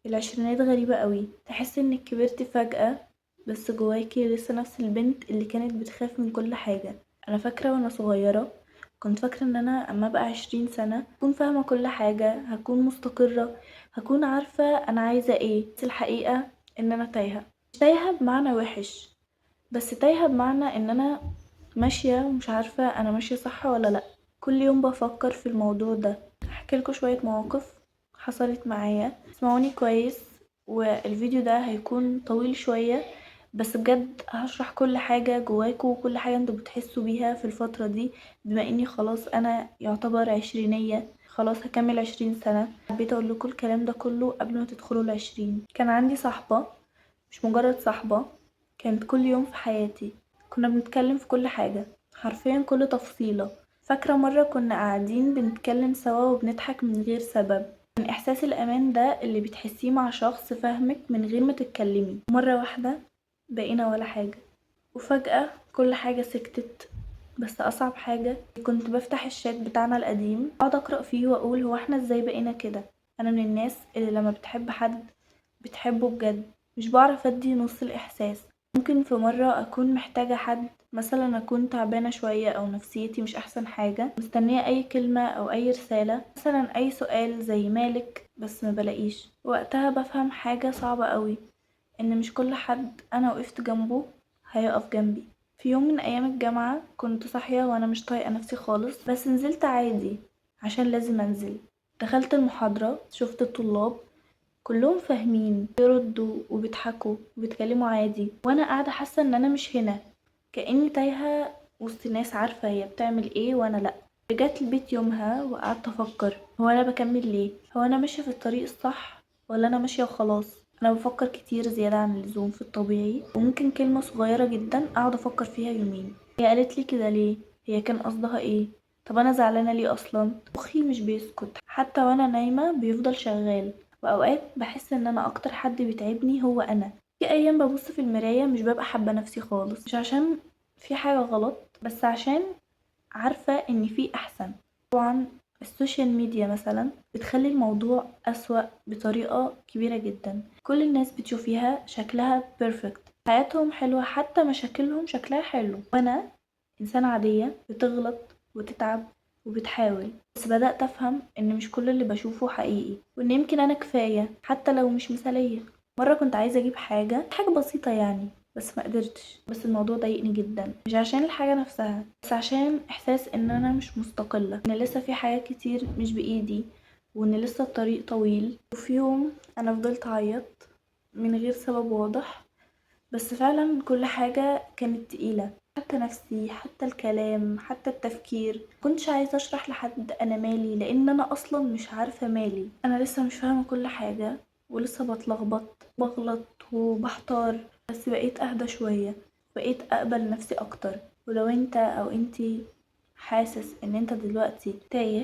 العشرينات غريبة قوي، تحس انك كبرتي فجأة بس جواكي لسه نفس البنت اللي كانت بتخاف من كل حاجة. انا فاكرة وانا صغيرة كنت فاكرة ان انا اما ابقى 20 سنة هكون فاهمة كل حاجة، هكون مستقرة، هكون عارفة انا عايزة ايه. بس الحقيقة ان انا تايهة، مش تايهة بمعنى وحش، بس تايهة بمعنى ان انا ماشية ومش عارفة انا ماشية صح ولا لا. كل يوم بفكر في الموضوع ده. هحكيلكوا شوية مواقف حصلت معايا، اسمعوني كويس. والفيديو ده هيكون طويل شوية، بس بجد هشرح كل حاجة جواكوا وكل حاجة انتوا بتحسوا بيها في الفترة دي. بما اني خلاص انا يعتبر عشرينية، خلاص هكمل 20 سنة، حبيت اقول لكم الكلام ده كله قبل ما تدخلوا ال20. كان عندي صاحبة، مش مجرد صاحبة، كانت كل يوم في حياتي. كنا بنتكلم في كل حاجة، حرفيا كل تفصيلة. فاكرة مرة كنا قاعدين بنتكلم سوا وبنضحك من غير سبب، من إحساس الأمان ده اللي بتحسيه مع شخص فاهمك من غير ما تتكلمي. مرة واحدة بقينا ولا حاجة، وفجأة كل حاجة سكتت. بس أصعب حاجة كنت بفتح الشات بتاعنا القديم أقعد أقرأ فيه وأقول هو احنا ازاي بقينا كده. أنا من الناس اللي لما بتحب حد بتحبه بجد، مش بعرف ادي نص الإحساس. ممكن في مرة أكون محتاجة حد، مثلا أكون تعبانة شوية أو نفسيتي مش أحسن حاجة، مستنية أي كلمة أو أي رسالة، مثلا أي سؤال زي مالك، بس ما بلاقيش. وقتها بفهم حاجة صعبة قوي، إن مش كل حد أنا وقفت جنبه هيقف جنبي. في يوم من أيام الجامعة كنت صاحية وأنا مش طايقة نفسي خالص، بس نزلت عادي عشان لازم أنزل. دخلت المحاضرة، شفت الطلاب كلهم فاهمين، بيردوا وبيضحكوا وبيتكلموا عادي، وانا قاعده حاسه ان انا مش هنا، كاني تايهه وسط ناس عارفه هي بتعمل ايه وانا لا. رجعت البيت يومها وقعدت افكر، هو انا بكمل ليه؟ هو انا ماشيه في الطريق الصح ولا انا ماشيه وخلاص؟ انا بفكر كتير زياده عن اللزوم في الطبيعي، وممكن كلمه صغيره جدا اقعد افكر فيها يومين. هي قالت لي كده ليه؟ هي كان قصدها ايه؟ طب انا زعلانه ليه اصلا؟ مخي مش بيسكت، حتى وانا نايمه بيفضل شغال. واوقات بحس ان انا اكتر حد بيتعبني هو انا. في ايام ببص في المرايه مش ببقى حابه نفسي خالص، مش عشان في حاجه غلط، بس عشان عارفه ان في احسن. طبعا السوشيال ميديا مثلا بتخلي الموضوع اسوأ بطريقه كبيره جدا. كل الناس بتشوفيها شكلها بيرفكت، حياتهم حلوه، حتى مشاكلهم شكلها حلو، وانا إنسانة عادية بتغلط وتتعب وبتحاول. بس بدأت أفهم إن مش كل اللي بشوفه حقيقي، وإن يمكن أنا كفاية حتى لو مش مثالية. مرة كنت عايزة أجيب حاجة بسيطة يعني، بس ما قدرتش. بس الموضوع ضايقني جدا، مش عشان الحاجة نفسها، بس عشان إحساس إن أنا مش مستقلة، إن لسه في حاجات كتير مش بإيدي، وإن لسه الطريق طويل. وفي يوم أنا فضلت أعيط من غير سبب واضح، بس فعلا كل حاجة كانت تقيلة، حتى نفسي، حتى الكلام، حتى التفكير. مكنتش عايزة اشرح لحد انا مالي، لان انا اصلا مش عارفة مالي. انا لسه مش فاهمة كل حاجة، ولسه بتلخبط، بغلط وبحتار. بس بقيت اهدى شوية، بقيت اقبل نفسي اكتر. ولو انت او انتي حاسس ان انت دلوقتي تايه،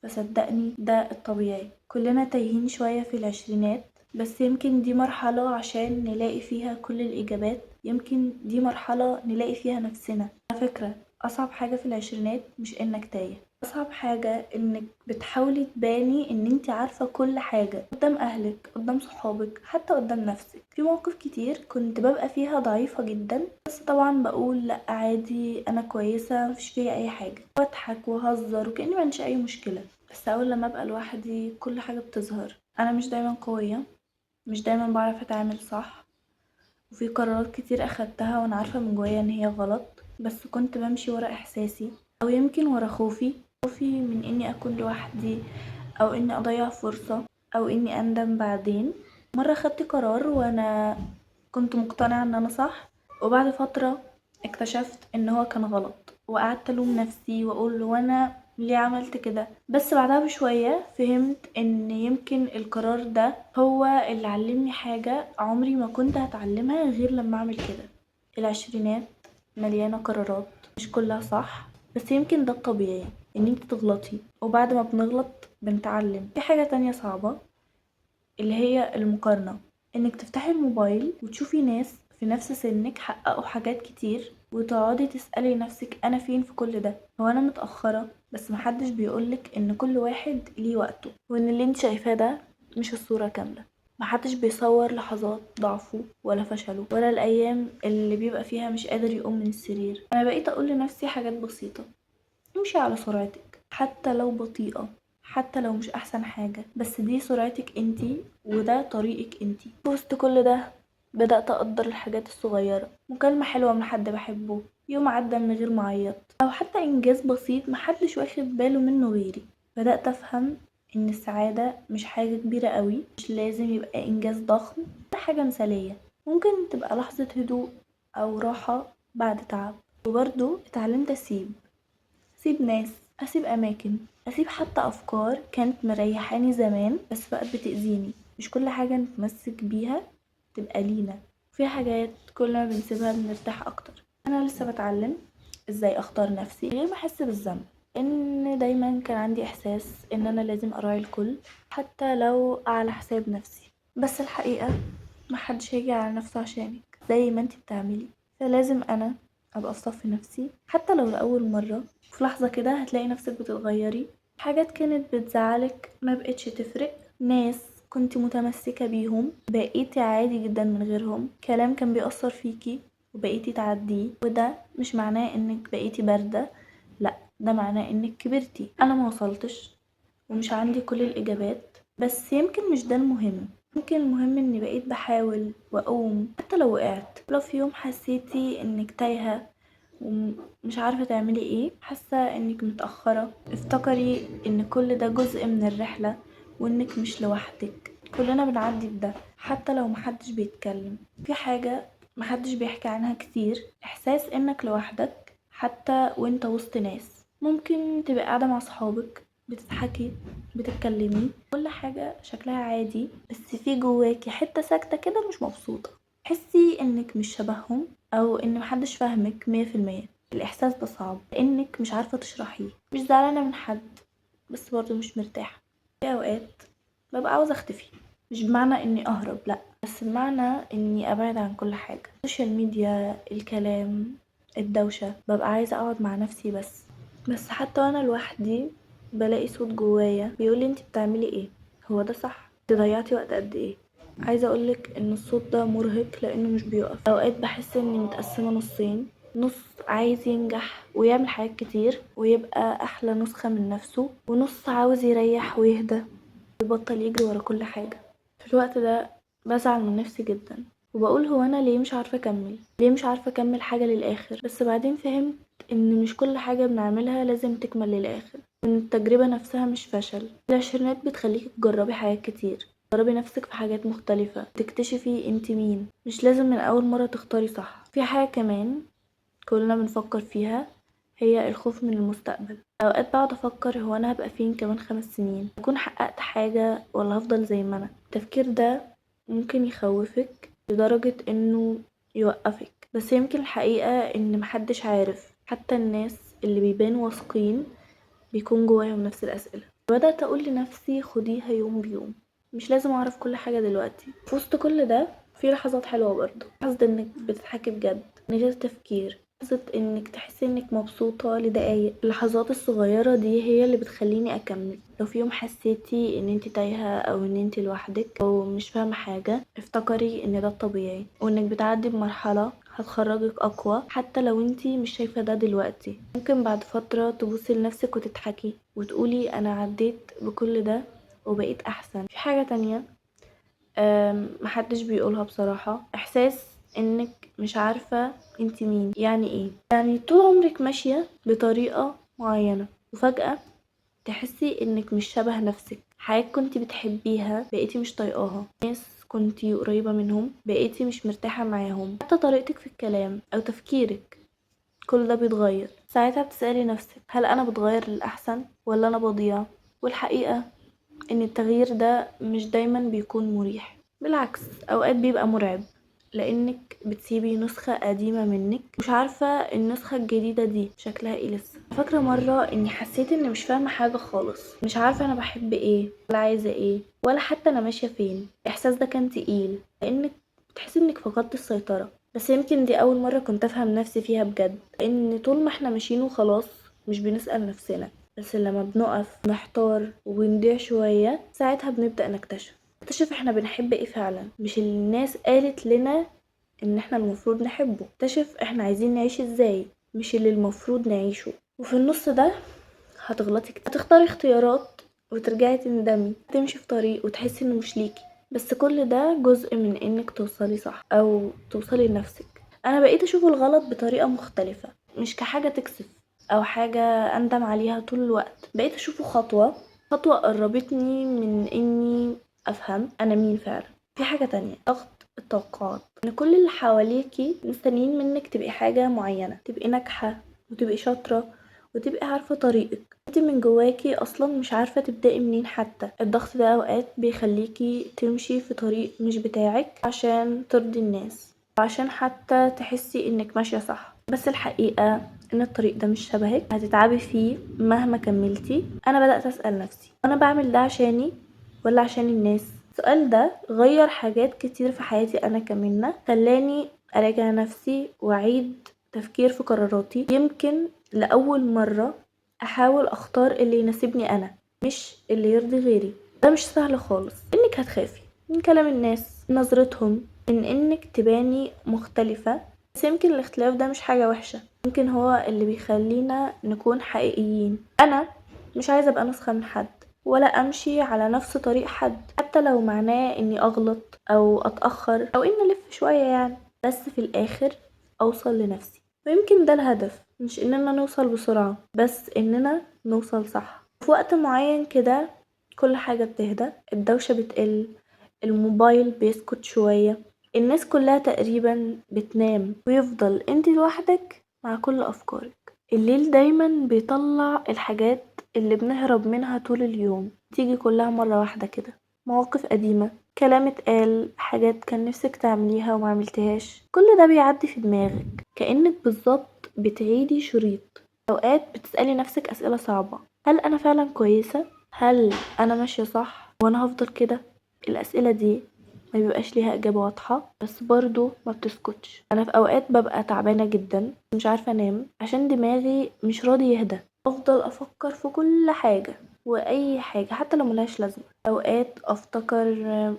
فصدقني ده الطبيعي. كلنا تايهين شوية في العشرينات، بس يمكن دي مرحلة عشان نلاقي فيها كل الإجابات، يمكن دي مرحلة نلاقي فيها نفسنا. على فكرة، أصعب حاجة في العشرينات مش إنك تايه، أصعب حاجة إنك بتحاولي تباني إن انتي عارفة كل حاجة قدام أهلك، قدام صحابك، حتى قدام نفسك. في مواقف كتير كنت ببقى فيها ضعيفة جدا، بس طبعا بقول لأ عادي، أنا كويسة، مفيش فيا أي حاجة، واضحك وهزر وكأني معنديش أي مشكلة. بس أول لما أبقى لوحدي كل حاجة بتظهر. أنا مش دايما قوية، مش دايما بعرف اتعامل صح، وفي قرارات كتير اخدتها وانا عارفة من جوايا ان هي غلط، بس كنت بمشي ورا احساسي، او يمكن ورا خوفي من اني اكون لوحدي، او اني اضيع فرصة، او اني اندم بعدين. مرة خدت قرار وانا كنت مقتنعة ان انا صح، وبعد فترة اكتشفت ان هو كان غلط، وقعدت الوم نفسي واقول وانا ليه عملت كده. بس بعدها بشوية فهمت ان يمكن القرار ده هو اللي علمني حاجة عمري ما كنت هتعلمها غير لما اعمل كده. العشرينات مليانة قرارات، مش كلها صح، بس يمكن ده الطبيعي ان انت تغلطي، وبعد ما بنغلط بنتعلم. في حاجة تانية صعبة، اللي هي المقارنة، انك تفتحي الموبايل وتشوفي ناس في نفس سنك حققوا حاجات كتير، وتقعدي تسألي نفسك انا فين في كل ده؟ هو انا متأخرة؟ بس محدش بيقولك ان كل واحد ليه وقته، وان اللي انت شايفاه ده مش الصورة كاملة. محدش بيصور لحظات ضعفه ولا فشله ولا الأيام اللي بيبقى فيها مش قادر يقوم من السرير. أنا بقيت أقول لنفسي حاجات بسيطة: امشي على سرعتك حتى لو بطيئة، حتى لو مش أحسن حاجة، بس دي سرعتك انتي وده طريقك انتي. وسط كل ده بدأت أقدر الحاجات الصغيرة: مكالمة حلوة من حد بحبه، يوم عدى من غير ما أعيط، أو حتى إنجاز بسيط محدش واخد باله منه غيري. بدأت أفهم إن السعادة مش حاجة كبيرة قوي، مش لازم يبقى إنجاز ضخم، ده حاجة مثالية، ممكن تبقى لحظة هدوء أو راحة بعد تعب. وبرضه اتعلمت أسيب ناس، أسيب أماكن، أسيب حتى أفكار كانت مريحاني زمان بس بقت بتأذيني. مش كل حاجة نتمسك بيها تبقى لينا، في حاجات كل ما بنسيبها بنرتاح أكتر. أنا لسه بتعلم إزاي أختار نفسي غير ما أحس بالذنب، إن دايما كان عندي إحساس إن أنا لازم أراعي الكل حتى لو على حساب نفسي. بس الحقيقة محدش هيجي على نفسه عشانك زي ما انتي بتعملي، فلازم أنا أبقى في صف نفسي حتى لو لأول مرة. في لحظة كده هتلاقي نفسك بتتغيري، حاجات كانت بتزعلك ما بقتش تفرق، ناس كنت متمسكة بيهم بقيتي عادي جدا من غيرهم، كلام كان بيأثر فيكي وبقيتي تعديه. وده مش معناه انك بقيتي باردة، لا، ده معناه انك كبرتي. انا ما وصلتش ومش عندي كل الإجابات، بس يمكن مش ده المهم. يمكن المهم اني بقيت بحاول واقوم حتى لو وقعت. لو في يوم حسيتي انك تايهة ومش عارفة تعملي ايه، حاسة انك متأخرة، افتكري ان كل ده جزء من الرحلة وانك مش لوحدك. كلنا بنعدي بده حتى لو محدش بيتكلم. في حاجة محدش بيحكي عنها كتير: احساس انك لوحدك حتى وانت وسط ناس. ممكن تبقى قاعدة مع صحابك بتضحكي بتتكلمي كل حاجة شكلها عادي، بس في جواكي حتة ساكتة كده مش مبسوطة، تحسي انك مش شبههم او ان محدش فاهمك 100%. الاحساس ده صعب لانك مش عارفة تشرحيه. مش زعلانة من حد بس برضه مش مرتاحة. في اوقات ببقى عاوزة اختفي، مش بمعنى اني اهرب، لا، بس بمعنى اني ابعد عن كل حاجة: السوشيال ميديا، الكلام، الدوشة. ببقى عايزة اقعد مع نفسي بس حتى وانا لوحدي بلاقي صوت جوايا بيقولي: انتي بتعملي ايه؟ هو ده صح؟ انتي ضيعتي وقت قد ايه؟ عايزة اقولك ان الصوت ده مرهق لانه مش بيقف. اوقات بحس اني متقسمة نصين: نص عايز ينجح ويعمل حاجات كتير ويبقى احلى نسخة من نفسه، ونص عاوز يريح ويهدى ويبطل يجري ورا كل حاجة. في الوقت ده بزعل من نفسي جدا وبقول: هو انا ليه مش عارفة اكمل؟ ليه مش عارفة اكمل حاجة للاخر؟ بس بعدين فهمت ان مش كل حاجة بنعملها لازم تكمل للاخر، وان التجربة نفسها مش فشل. العشرينات بتخليكي تجربي حاجات كتير، تجربي نفسك في حاجات مختلفة، تكتشفي انت مين. مش لازم من اول مرة تختاري صح. في حاجة كمان كلنا بنفكر فيها، هي الخوف من المستقبل. اوقات بقعد افكر: هو انا هبقى فين كمان 5 سنين؟ اكون حققت حاجة ولا هفضل زي ما انا؟ التفكير ده ممكن يخوفك لدرجة انه يوقفك، بس يمكن الحقيقة ان محدش عارف، حتى الناس اللي بيبانوا واثقين بيكون جواهم نفس الأسئلة. بدأت أقول لنفسي: خديها يوم بيوم، مش لازم أعرف كل حاجة دلوقتي. في وسط كل ده في لحظات حلوة برضه: لحظة إنك بتضحكي بجد من غير تفكير، لحظة إنك تحسي إنك مبسوطة لدقايق. اللحظات الصغيرة دي هي اللي بتخليني أكمل. لو في يوم حسيتي إن انتي تايهة أو إن انتي لوحدك أو مش فاهمة حاجة، افتكري إن ده الطبيعي وإنك بتعدي بمرحلة هتخرجك أقوى، حتى لو انتي مش شايفة ده دلوقتي. ممكن بعد فترة تبصي لنفسك وتضحكي وتقولي: أنا عديت بكل ده وبقيت أحسن. في حاجة تانية محدش بيقولها بصراحة: إحساس إنك مش عارفة انتي مين. يعني إيه؟ يعني طول عمرك ماشية بطريقة معينة وفجأة تحسي إنك مش شبه نفسك. حاجات كنتي بتحبيها بقيتي مش طايقاها، ناس كنتي قريبة منهم بقيتي مش مرتاحة معاهم، حتى طريقتك في الكلام أو تفكيرك كل ده بيتغير. ساعتها بتسألي نفسك: هل أنا بتغير للأحسن ولا أنا بضيع؟ والحقيقة إن التغيير ده مش دايما بيكون مريح، بالعكس أوقات بيبقى مرعب، لأنك بتسيبي نسخة قديمة منك مش عارفة النسخة الجديدة دي شكلها ايه لسه. فاكرة مرة إني حسيت إني مش فاهمة حاجة خالص، مش عارفة أنا بحب ايه ولا عايزة ايه ولا حتى أنا ماشية فين. الإحساس ده كان تقيل لأنك بتحسي إنك فقدت السيطرة. بس يمكن دي أول مرة كنت أفهم نفسي فيها بجد، لأن طول ما احنا ماشيين وخلاص مش بنسأل نفسنا، بس لما بنقف نحتار وبنضيع شوية ساعتها بنبدأ نكتشف. اكتشف احنا بنحب ايه فعلا، مش اللي الناس قالت لنا ان احنا المفروض نحبه. اكتشف احنا عايزين نعيش ازاي، مش اللي المفروض نعيشه. وفي النص ده هتغلطي كتير، هتختاري اختيارات وترجعي تندمي، تمشي في طريق وتحسي انه مش ليكي، بس كل ده جزء من انك توصلي صح او توصلي لنفسك. انا بقيت اشوف الغلط بطريقة مختلفة، مش كحاجة تكسف او حاجة اندم عليها طول الوقت. بقيت اشوفه خطوة قربتني من اني افهم انا مين فعلا. في حاجة تانية، ضغط التوقعات، ان كل اللي حواليكي مستنيين منك تبقي حاجة معينة، تبقي ناجحة وتبقي شاطرة وتبقي عارفة طريقك، انت من جواكي اصلا مش عارفة تبدأي منين. حتى الضغط ده اوقات بيخليكي تمشي في طريق مش بتاعك عشان ترضي الناس، عشان حتى تحسي انك ماشية صح، بس الحقيقة ان الطريق ده مش شبهك، هتتعبي فيه مهما كملتي. انا بدأت اسأل نفسي، انا بعمل ده عشاني ولا عشان الناس؟ السؤال ده غير حاجات كتير في حياتي انا كمنة، خلاني اراجع نفسي واعيد تفكير في قراراتي. يمكن لأول مرة احاول اختار اللي يناسبني انا، مش اللي يرضي غيري. ده مش سهل خالص، انك هتخافي من كلام الناس، من نظرتهم، من انك تباني مختلفة. بس يمكن الاختلاف ده مش حاجة وحشة، يمكن هو اللي بيخلينا نكون حقيقيين. انا مش عايزة ابقى نسخة من حد، ولا امشي على نفس طريق حد، حتى لو معناه اني اغلط او اتأخر او اني الف شوية يعني، بس في الاخر اوصل لنفسي. ويمكن ده الهدف، مش اننا نوصل بسرعة، بس اننا نوصل صح. في وقت معين كده كل حاجة بتهدى، الدوشة بتقل، الموبايل بيسكت شوية، الناس كلها تقريبا بتنام، ويفضل انت لوحدك مع كل افكارك. الليل دايما بيطلع الحاجات اللي بنهرب منها طول اليوم، تيجي كلها مرة واحدة كده. مواقف قديمة، كلام اتقال، حاجات كان نفسك تعمليها ومعملتهاش، كل ده بيعدي في دماغك كأنك بالظبط بتعيدي شريط. اوقات بتسألي نفسك اسئلة صعبة، هل انا فعلا كويسة؟ هل انا ماشية صح وانا هفضل كده؟ الاسئلة دي ما بيبقاش ليها اجابة واضحة، بس برضو ما بتسكتش. انا في اوقات ببقى تعبانة جدا، مش عارفة انام عشان دماغي مش راضي يهدى، افضل افكر في كل حاجة واي حاجة حتى لو ملهاش لازمة. اوقات افتكر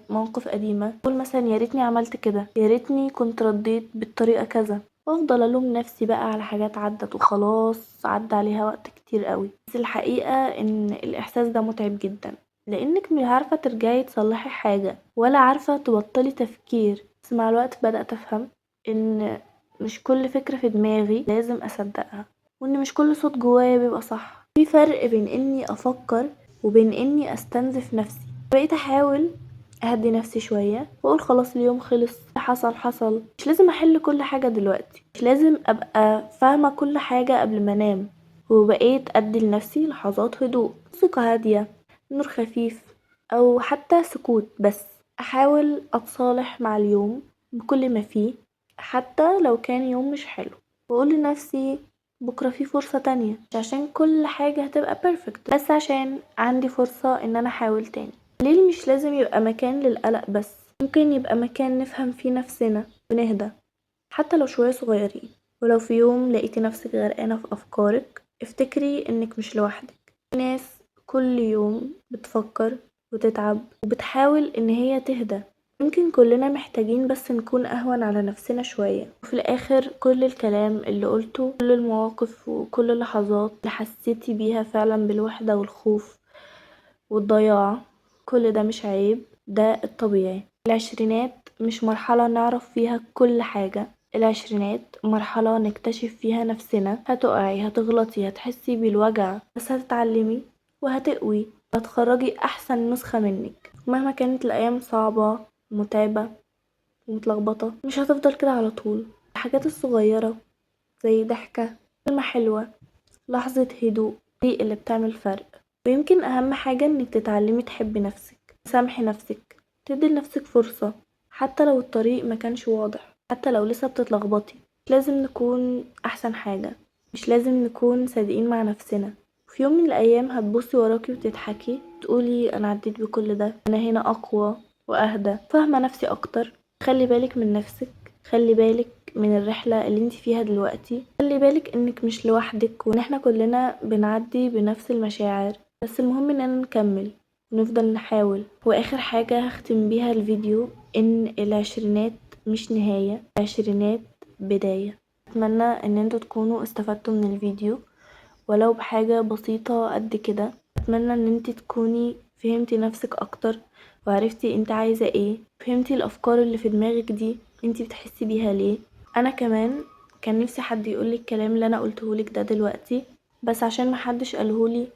مواقف قديمة، اقول مثلا يا ريتني عملت كده، يا ريتني كنت رديت بالطريقة كذا، وافضل الوم نفسي بقى على حاجات عدت وخلاص، عدى عليها وقت كتير قوي. بس الحقيقة ان الاحساس ده متعب جدا، لانك مش عارفة ترجعي تصلحي حاجة ولا عارفة تبطلي تفكير. بس مع الوقت بدأت افهم ان مش كل فكرة في دماغي لازم اصدقها، وان مش كل صوت جوايا بيبقى صح. في فرق بين اني افكر وبين اني استنزف نفسي. بقيت احاول اهدي نفسي شوية واقول خلاص اليوم خلص، حصل حصل، مش لازم احل كل حاجة دلوقتي، مش لازم ابقى فاهمة كل حاجة قبل ما انام. وبقيت ادي لنفسي لحظات هدوء، موسيقى هادية، نور خفيف، او حتى سكوت، بس احاول اتصالح مع اليوم بكل ما فيه، حتى لو كان يوم مش حلو. واقول لنفسي بكرة في فرصة تانية، مش عشان كل حاجة هتبقى بيرفكت، بس عشان عندي فرصة ان انا احاول تاني. الليل مش لازم يبقى مكان للقلق بس، ممكن يبقى مكان نفهم فيه نفسنا ونهدى، حتى لو شوية صغيرين. ولو في يوم لقيتي نفسك غرقانة في أفكارك، افتكري إنك مش لوحدك. في ناس كل يوم بتفكر وتتعب وبتحاول إن هي تهدى. يمكن كلنا محتاجين بس نكون أهون على نفسنا شوية. وفي الآخر كل الكلام اللي قلته، كل المواقف وكل اللحظات اللي حسيتي بيها فعلا بالوحدة والخوف والضياع، كل ده مش عيب، ده الطبيعي. العشرينات مش مرحلة نعرف فيها كل حاجة، العشرينات مرحلة نكتشف فيها نفسنا. هتقعي، هتغلطي، هتحسي بالوجع، بس هتتعلمي وهتقوي، هتخرجي أحسن نسخة منك. مهما كانت الأيام صعبة ومتعبة ومتلخبطة، مش هتفضل كده على طول. الحاجات الصغيرة زي ضحكة، كلمة حلوة، لحظة هدوء، دي اللي بتعمل فرق. ويمكن أهم حاجة إنك تتعلمي تحبي نفسك، تسامحي نفسك، تدي لنفسك فرصة، حتى لو الطريق ما كانش واضح، حتى لو لسه بتتلخبطي. مش لازم نكون أحسن حاجة، مش لازم نكون صادقين مع نفسنا. في يوم من الأيام هتبصي وراكي وتضحكي، تقولي أنا عديت بكل ده، أنا هنا أقوى وأهدى، فاهمة نفسي أكتر. خلي بالك من نفسك، خلي بالك من الرحلة اللي انت فيها دلوقتي، خلي بالك انك مش لوحدك، وان احنا كلنا بنعدي بنفس المشاعر، بس المهم اننا نكمل ونفضل نحاول. واخر حاجة هختم بيها الفيديو ان العشرينات مش نهاية، العشرينات بداية. اتمنى ان انتوا تكونوا استفدتوا من الفيديو ولو بحاجة بسيطة قد كده. اتمنى ان انتي تكوني فهمتي نفسك اكتر وعرفتي انت عايزة ايه، فهمتي الافكار اللي في دماغك دي انتي بتحسي بيها ليه. انا كمان كان نفسي حد يقولي الكلام اللي انا قلتهولك ده دلوقتي، بس عشان محدش قالهولي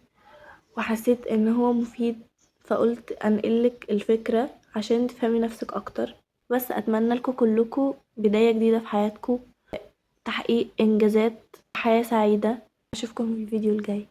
وحسيت ان هو مفيد فقلت انقلك الفكرة عشان تفهمي نفسك اكتر. بس اتمنى لكم كلكم بداية جديدة في حياتكم، تحقيق انجازات، حياة سعيدة. اشوفكم في الفيديو الجاي.